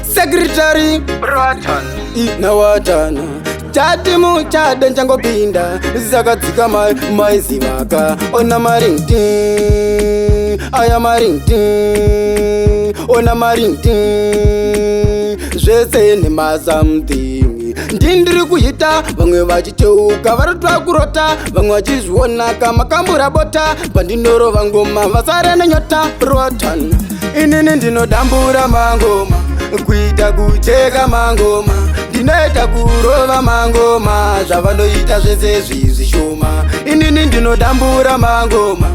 Secretary Nawatana Chati muchade njangopinda Zakadzika maizivaka Ona maringting Aya maringting Ona maringting Zvese nema something Ndindiri kuhita Vamwe vachicheuka Varotwa kurota Vamwe vachizviona Kama kambura bota Pandinoro vangoma Vasare nenyota Rotan Inini ndinodambura mangoma Kuita kucheka mangoma Ndinoita kurova mangoma Zvavanoita zvese zvishoma Inini ndinodambura mangoma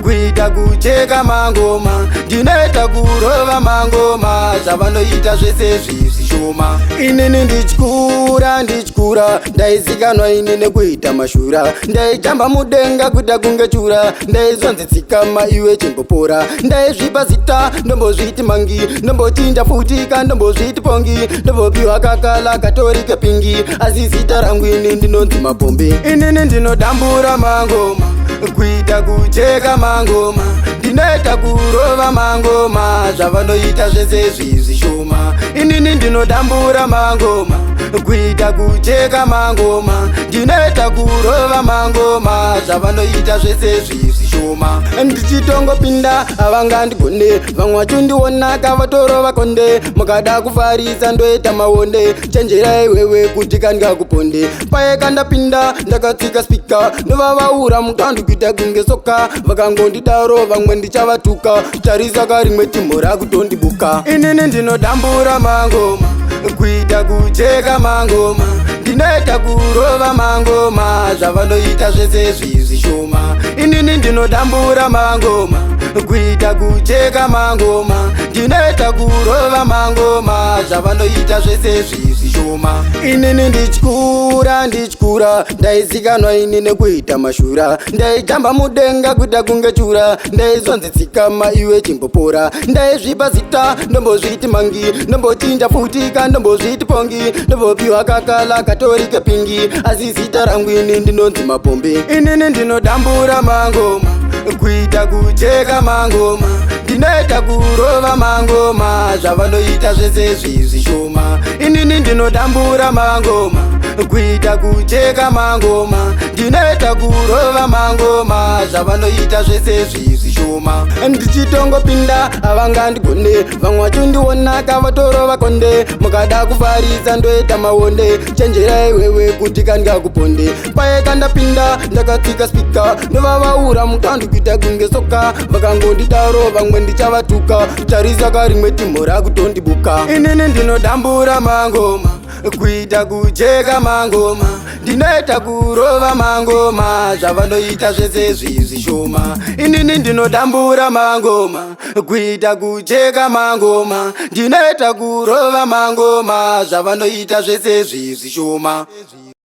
Kuita kucheka mangoma Ndinoita kurova mangoma Zvavanoita zvese zvishoma Inini ndichikura Ndaizikanwa inini kuita mashura Ndaijamba mudenga kuita kunge chura Ndaizonzi tsikama iwe chimbopora Ndaizvipa zita ndombozviti mangi Ndombochinja futika ndombozviti pongi Ndombopiwa kakala katori kepingi Asi zita rangu ini ndinonzi mapombi Inini ndinodambura mangoma Kuita kucheka mangoma Ndinoita kurova mangoma Zvavanoita zvese zvishoma Inini ndinodambura mangoma Kuita kucheka mangoma Ndinoita kurova mangoma Zvavanoita zvese zvishoma Ndichitongopinda havangandigone Vamwe vachondiona kavatoro konde Mukada kufarisa ndoita maonde Chenjerai wewe kuti kandikakuponde Paye kandapinda ndakatsika spika Ndovavaura mutandu kuita kunge soka Vakangondidaro vamwe ndichavatuka Tarisa karimwe timhora kutondibuka Inini ndinodambura mangoma Kuita kucheka mangoma Ndinoita kurova mangoma Zvavanoita zvese zvishoma Inini ndinodambura mangoma Kuita kucheka mangoma Ndinoita kurova mangoma Zvavanoita zvese zvishoma Inini ndichikura Ndaizikanwa inini kuita mashura Ndaijamba mudenga kuita kunge chura Ndaizonzi tsikama iwe chimbopora Ndaizvipa zita ndombozviti mangi Ndombochinja futika ndombozviti pongi Ndombopiwa kakala katori kepingi Asi zita rangu ini ndinonzi mapombi Inini ndinodambura mangoma Kuita kucheka mangoma Ndinoita kurova mangoma Zvavanoita zvese zvishoma Inini ndinodambura mangoma Kuita kucheka mangoma Ndinoita kurova mangoma Zvavanoita zvese zvishoma Ndichitongopinda havangandigone Vamwe vachondiona kavatoro konde Mukada kufarisa ndoita maonde Chenjerai wewe kuti kandikakuponde Paye kandapinda ndakatsika spika Ndovavaura mutandu kuita kunge soka Vakangondidaro vamwe ndichavatuka Tarisa karimwe timhora kutondibuka Inini ndinodambura mangoma Kuita kucheka mangoma Ndinoita kurova mangoma Zvavanoita zvese zvishoma Inini ndinodambura mangoma Kuita kucheka mangoma Ndinoita kurova mangoma Zvavanoita zvese zvishoma